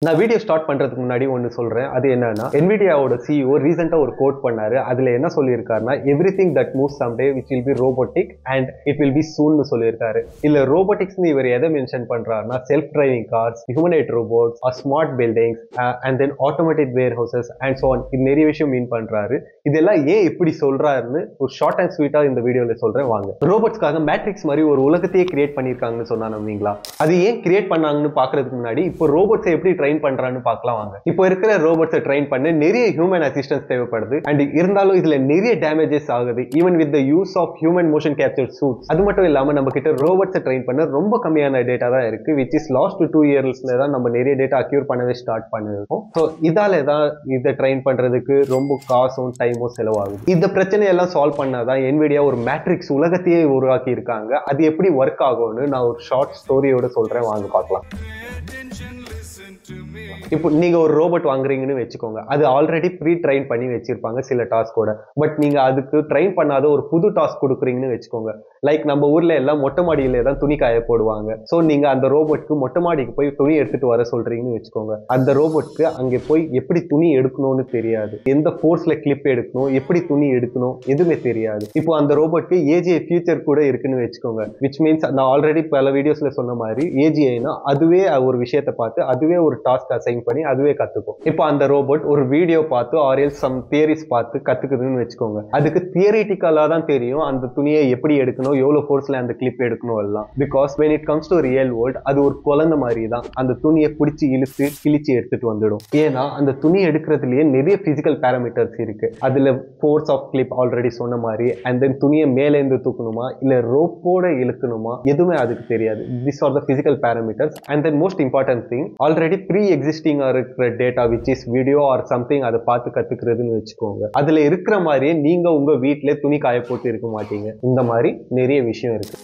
நான் video start பண்றதுக்கு முன்னாடி ஒன்னு சொல்றேன். அது என்னன்னா NVIDIAவோட CEO ரீசெண்டா ஒரு கோட் பண்ணாரு. அதுல என்ன சொல்லியிருக்காருன்னா everything that moves someday which will be robotic and it will be soon னு சொல்லியிருக்காரு. இல்ல ரோபோட்டிக்ஸ்னு இவர் எதை மென்ஷன் பண்றாருன்னா self driving cars, humanoid robots, smart buildings and then automatic warehouses and so on. இது நிறைய விஷயம் மீன் பண்றாரு. இதெல்லாம் ஏன் இப்படி சொல்றாருன்னு ஒரு ஷார்ட் அண்ட் ஸ்வீட்டா இந்த வீடியோல சொல்றேன் வாங்க. ரோபோட்ஸ்க்காக மேட்ரிக்ஸ் மாதிரி ஒரு உலகத்தையே கிரியேட் பண்ணிருக்காங்கன்னு சொன்னா நம்புவீங்களா? அது ஏன் கிரியேட் பண்ணாங்கன்னு பாக்குறதுக்கு முன்னாடி இப்போ ரோபோட்ஸை எப்படி ட்ரெயின் பண்றான்னு பார்க்கலாம் வாங்க. இப்போ இருக்கிற ரோபோட்ஸை ட்ரெயின் பண்ண நிறைய ஹியூமன் அசிஸ்டன்ஸ் தேவைப்படுது. அண்ட் இருந்தாலும் இதுல நிறைய டேமேஜஸ் ஆகுது even with the use of human motion capture suits. அது மட்டும் இல்லாம நம்ம கிட்ட ரோபோட்ஸை ட்ரெயின் பண்ண ரொம்ப கம்மியான டேட்டா தான் இருக்கு விச் இஸ் லாஸ்ட் 2 இயர்ஸ்ல தான் நம்ம நிறைய டேட்டா அக்யூர் பண்ணவே ஸ்டார்ட் பண்ணிருக்கோம். ஸோ இதால தான் இதை ட்ரெயின் பண்றதுக்கு ரொம்ப காசும் டைமும் செலவாகுது. இந்த பிரச்சனையெல்லாம் சால்வ் பண்ணாதான் NVIDIA ஒரு மேட்ரிக்ஸ் உலகத்தையே உருவாக்கி இருக்காங்க. அது எப்படி ஒர்க் ஆகும்னு நான் ஒரு ஷார்ட் ஸ்டோரியோட சொல்றேன் வாங்க பார்க்கலாம். இப்போ நீங்க ஒரு ரோபோட் வாங்குறீங்கன்னு வச்சுக்கோங்க. அது ஆல்ரெடி ப்ரீ ட்ரெயின் பண்ணி வச்சிருப்பாங்க சில டாஸ்கோட. பட் நீங்க அதுக்கு ட்ரெயின் பண்ணாத ஒரு புது டாஸ்க் கொடுக்குறீங்கன்னு வச்சுக்கோங்க. லைக் நம்ம ஊர்ல எல்லாம் மொட்டை மாடியில தான் துணி காய போடுவாங்க. ஸோ நீங்க அந்த ரோபோட்க்கு மொட்டை மாடிக்கு போய் துணி எடுத்துட்டு வர சொல்றீங்கன்னு வச்சுக்கோங்க. அந்த ரோபோட்க்கு அங்கே போய் எப்படி துணி எடுக்கணும்னு தெரியாது, எந்த ஃபோர்ஸ்ல கிளிப் எடுக்கணும், எப்படி துணி எடுக்கணும் எதுவுமே தெரியாது. இப்போ அந்த ரோபோட்க்கு ஏஜிஐ ஃபியூச்சர் கூட இருக்குன்னு வச்சுக்கோங்க. விச் மீன்ஸ் நான் ஆல்ரெடி பல வீடியோஸ்ல சொன்ன மாதிரி ஏஜிஐனா அதுவே ஒரு விஷயத்தை பார்த்து அதுவே ஒரு டாஸ்க் அசைன் பண்ணி அதுவே கத்துக்கும். இப்போ அந்த ரோபோட் ஒரு வீடியோ பார்த்து ஆர் எல்ஸ் சம் தியரிஸ் பார்த்து கத்துக்குதுன்னு வச்சுக்கோங்க. அதுக்கு தியரிட்டிக்கலா தான் தெரியும் அந்த துணியை எப்படி எடுக்கணும், எவ்வளவு ஃபோர்ஸ்ல அந்த கிளிப் எடுக்கணும் எல்லாம். Because when it comes to real world அது ஒரு குழந்தை மாதிரி தான். அந்த துணியை பிடிச்சி இழுத்து கிழிச்சு எடுத்துட்டு வந்துடும். ஏன்னா அந்த துணி எடுக்கிறதுலயே நிறைய பிசிக்கல் பேராமீட்டர்ஸ் இருக்கு. அதுல ஃபோர்ஸ் ஆஃப் கிளிப் ஆல்ரெடி சொன்ன மாதிரி அண்ட் தென் துணியை மேலே இருந்து தூக்கணுமா இல்ல ரோப்போட இழுக்கணுமா எதுவுமே அதுக்கு தெரியாது. This are the physical parameters. And then most important thing already pre existing இருக்கிற data which is video or something அதை பார்த்து கத்துக்கிறதுன்னு வச்சுக்கோங்க. அதுல இருக்கிற மாதிரியே நீங்க உங்க வீட்டுல துணி காய போட்டு இருக்க மாட்டீங்க. இந்த மாதிரி நிறைய விஷயம் இருக்கு.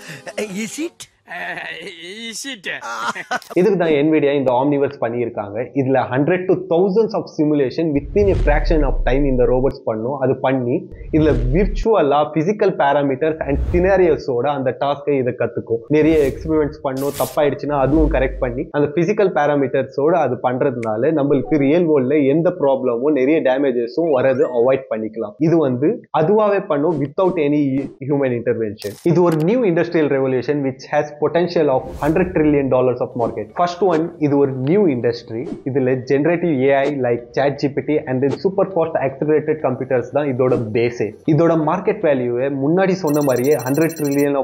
இதுக்கு தான் NVIDIA இந்த Omniverse பண்ணியிருக்காங்க. இதுல 100 to thousands of simulation within a fraction of time இந்த ரோபோட்ஸ் பண்ணும். அது பண்ணி இதுல விர்ச்சுவலா பிசிக்கல் பேராமீட்டர்ஸ் அண்ட் சினாரியோஸோட அந்த டாஸ்கை இதை கத்துக்கும். நிறைய எக்ஸ்பெரிமெண்ட்ஸ் பண்ணும். தப்பாயிடுச்சுன்னா அதுவும் கரெக்ட் பண்ணி அந்த பிசிக்கல் பேராமீட்டர்ஸோட அது பண்றதுனால நம்மளுக்கு ரியல் வேர்ல்ட்ல எந்த ப்ராப்ளமும் நிறைய டேமேஜஸும் வரது அவாய்ட் பண்ணிக்கலாம். இது அதுவாவே பண்ணும் வித்தவுட் எனி ஹியூமன் இன்டர்வென்ஷன். இது ஒரு new industrial revolution which has potential of $100 trillion of market. First one, இது ஒரு new industry. இதுல generative AI like ChatGPT and then super fast accelerated computers தான் இதோட பேஸே. இதோட மார்க்கெட் வேல்யூவை முன்னாடி சொன்ன மாதிரியே $100 trillion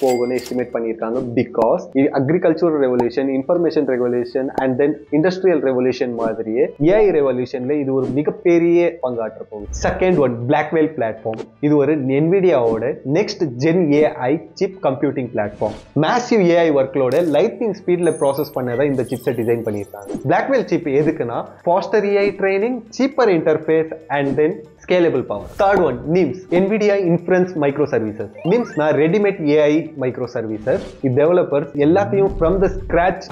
போகும்னு எஸ்டிமேட் பண்ணியிருக்காங்க. Because agricultural revolution, information revolution and then industrial revolution மாதிரியே AI ரெவல்யூஷன்ல இது ஒரு மிகப்பெரிய பங்காற்ற போகுது. Second one, Blackwell platform. இது ஒரு NVIDIAவோட next gen AI chip computing platform. Massive AI workload lightning ஸ்பீட்ல ப்ராசஸ் பண்ணதான் இந்த சிப்ஸை டிசைன் பண்ணியிருக்காங்க. Blackwell சிப் எதுக்குன்னா faster AI training, cheaper interface and then scalable power. Third one, NIMS, NVIDIA Inference Microservices. NIMS na ready-made AI microservices. இது developers எல்லாத்தையும் from the scratch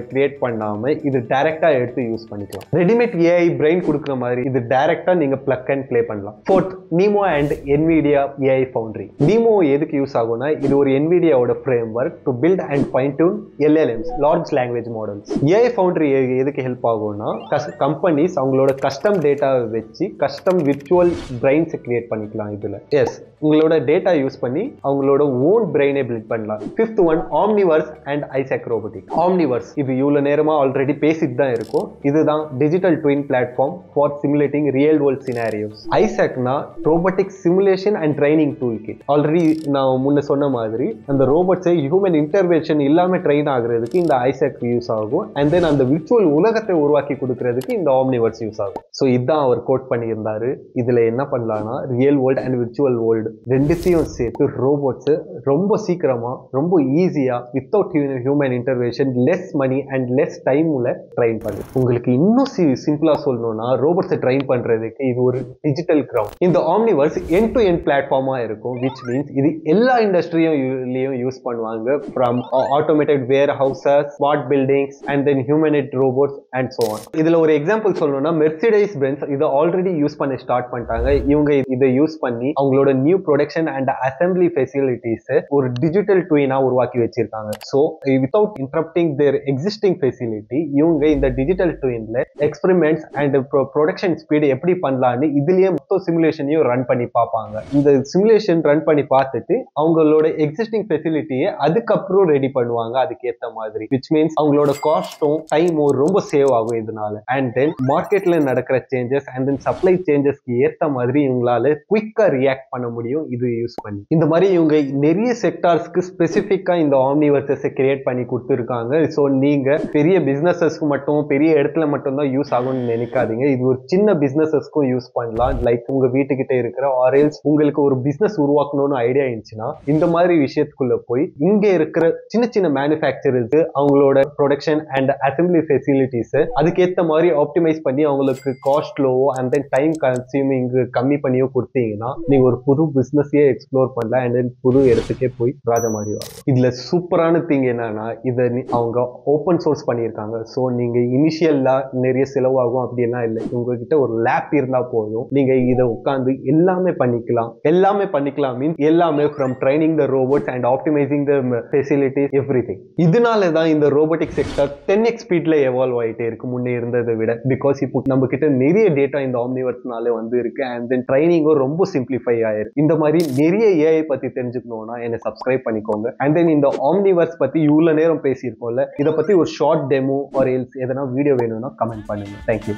create பண்ணாம இது டைரக்டா எடுத்து யூஸ் பண்ணிக்கலாம். ரெடிமேட் AI brain கொடுக்குற மாதிரி இது டைரக்டா நீங்க plug and play பண்ணலாம். Fourth, NeMo and NVIDIA AI Foundry. NeMo எதுக்கு யூஸ் ஆகும்னா இது ஒரு NVIDIA ஓட framework to build and fine tune LLMs, large language models. AI Foundry எதுக்கு ஹெல்ப் ஆகும்னா கம்பெனிஸ் அவங்களோட கஸ்டம் டேட்டாவை வச்சு கஸ்டம் விர்ச்சுவல் பிரெயின்ஸ் கிரியேட் பண்ணிக்கலாம். இதுல உங்களோட டேட்டா யூஸ் பண்ணி அவங்களோட ஓன் பிரெயினை பில்ட் பண்ணலாம். Fifth one, Omniverse and Isaac Robotics. Omniverse இது இவ்வளவு நேரமா ஆல்ரெடி பேசிட்டு தான் இருக்கும். இதுதான் digital twin platform for simulating real world scenarios. ஐசாக்னா robotic simulation and training tool kit. Already நான் முன்ன சொன்ன மாதிரி அந்த ரோபோட்ஸை ஹியூமன் இன்டர்வென்ஷன் இல்லாம ட்ரெயின் ஆகுறதுக்கு இந்த ஐசாக் யூஸ் ஆகும். அண்ட் தென் அந்த விர்ச்சுவல் உலகத்தை உருவாக்கி கொடுக்கறதுக்கு இந்த Omniverse யூஸ் ஆகும். ஸோ இதுதான் அவர் கோட் பண்ணியிருந்தாரு. இதுல என்ன பண்ணலாம்னா real world and virtual world ரெண்டுத்தையும் சேர்த்து ரோபோட்ஸ் ரொம்ப சீக்கிரமா ரொம்ப ஈஸியா without human intervention, less money and less டைம்ல ட்ரெயின் பண்ணு. உங்களுக்கு இன்னும் சிம்பிளா சொல்லணும்னா ரோபோட்ஸை ட்ரெயின் பண்றதுக்கு இது ஒரு டிஜிட்டல் கிரவுண்ட். இந்த Omniverse எண்ட் டு எண்ட் பிளாட்ஃபார்மா இருக்கும். விச் மீன்ஸ் இது எல்லா இண்டஸ்ட்ரியும் யூஸ் பண்ணுவாங்க. From automated warehouses, smart buildings and then humanoid robots and so on. இதுல ஒரு எக்ஸாம்பிள் சொல்லணும்னா மெர்சிடைஸ் பென்ஸ் இதை ஆல்ரெடி யூஸ் பண்ண ஸ்டார்ட் பண்ணிட்டாங்க. பண்ணிட்டாங்க. இவங்க இதை யூஸ் பண்ணி அவங்களோட new production and assembly facilities ஒரு டிஜிட்டல் ட்வினா உருவாக்கி வச்சிருக்காங்க. So without interrupting their existing facility இவங்க இந்த digital ட்வின்ல experiments and production speed எப்படி பண்ணலான்னு இதுலயே மொத்த சிமுலேஷனையும் ரன் பண்ணி பார்ப்பாங்க. இந்த சிமுலேஷன் ரன் பண்ணி பார்த்துட்டு அவங்களோட எக்ஸிஸ்டிங் ஃபெசிலிட்டியை அதுக்கப்புறம் ரெடி பண்ணுவாங்க அதுக்கேற்ற மாதிரி. விச் மீன்ஸ் அவங்களோட காஸ்டும் டைமும் ரொம்ப சேவ் ஆகும் இதனால. அண்ட் தென் மார்க்கெட்ல நடக்கிற சேஞ்சஸ் அண்ட் தென் சப்ளை சேஞ்சஸ்க்கு ஏற்ற மாதிரி இவங்களால குயிக்கா ரியாக்ட் பண்ண முடியும் இது யூஸ் பண்ணி. இந்த மாதிரி இவங்க நிறைய செக்டார்ஸ்க்கு ஸ்பெசிஃபிக்கா இந்த ஆம்னிவர்சஸை கிரியேட் பண்ணி கொடுத்துருக்காங்க. ஸோ நீங்க பெரிய பிசினஸஸ்க்கு மட்டும் பெரிய இடத்துல மட்டும் தான் யூஸ் ஆகும்னு நினைக்காதீங்க. இது ஒரு சின்ன பிசினஸஸ்க்கும் யூஸ் பண்ணலாம். லைக் உங்க வீட்டுக்கிட்ட இருக்கிற ஆரேல்ஸ் உங்களுக்கு ஒரு பிசினஸ் உருவாக்கணும்னு ஐடியா இருந்துச்சுன்னா இந்த மாதிரி விஷயத்துக்குள்ள போய் இங்க இருக்கிற சின்ன சின்ன மேனுஃபேக்சரர்ஸ் அவங்களோட ப்ரொடக்ஷன் அண்ட் அசம்பிளி ஃபெசிலிட்டிஸ் அதுக்கேற்ற மாதிரி ஆப்டிமைஸ் பண்ணி அவங்களுக்கு cost lower and then time consuming கம்மி பண்ணியோ கொடுத்தீங்கன்னா நீங்க ஒரு புது பிசினஸையே எக்ஸ்ப்ளோர் பண்ணலாம் அண்ட் தென் புது இடத்துக்கே போய் ராஜா மாதிரி ஆகும். இதுல சூப்பரான திங் என்னன்னா இதை அவங்க ஓப்பன் சோர்ஸ் பண்ணியிருக்காங்க. ஸோ நீங்க இனிஷியலா நிறைய செலவாகும் அப்படியெல்லாம் இல்லை. உங்ககிட்ட ஒரு லேப் இருந்தா போதும் நீங்க இதை உட்காந்து எல்லாமே பண்ணிக்கலாம் மீன்ஸ் எல்லாமே from training the robots and optimising the facilities everything. இதனால தான் இந்த ரோபோட்டிக் செக்டர் 10x ஸ்பீட்ல எவால்வ் ஆயிட்டே இருக்கு முன்னே இருந்ததை விட. பிகாஸ் இப்போ நம்ம கிட்ட நிறைய டேட்டா இந்த ஆம்னிவர்ஸ்னால வந்து இருக்கு அண்ட் தென் ட்ரைனிங்கும் ரொம்ப சிம்பிளிஃபை ஆயிருக்கு. இந்த மாதிரி நிறைய ஏஐ பத்தி தெரிஞ்சுக்கணும்னா என்னை சப்ஸ்கிரைப் பண்ணிக்கோங்க. அண்ட் தென் இந்த ஆம்னிவர்ஸ் பத்தி இவ்வளவு நேரம் பேசியிருக்கோம்ல, இதை பத்தி ஒரு ஷார்ட் டெமோ ஆர் எல்ஸ் எதனா வீடியோ வேணும்னா கமெண்ட் பண்ணுங்க. தேங்க்யூ.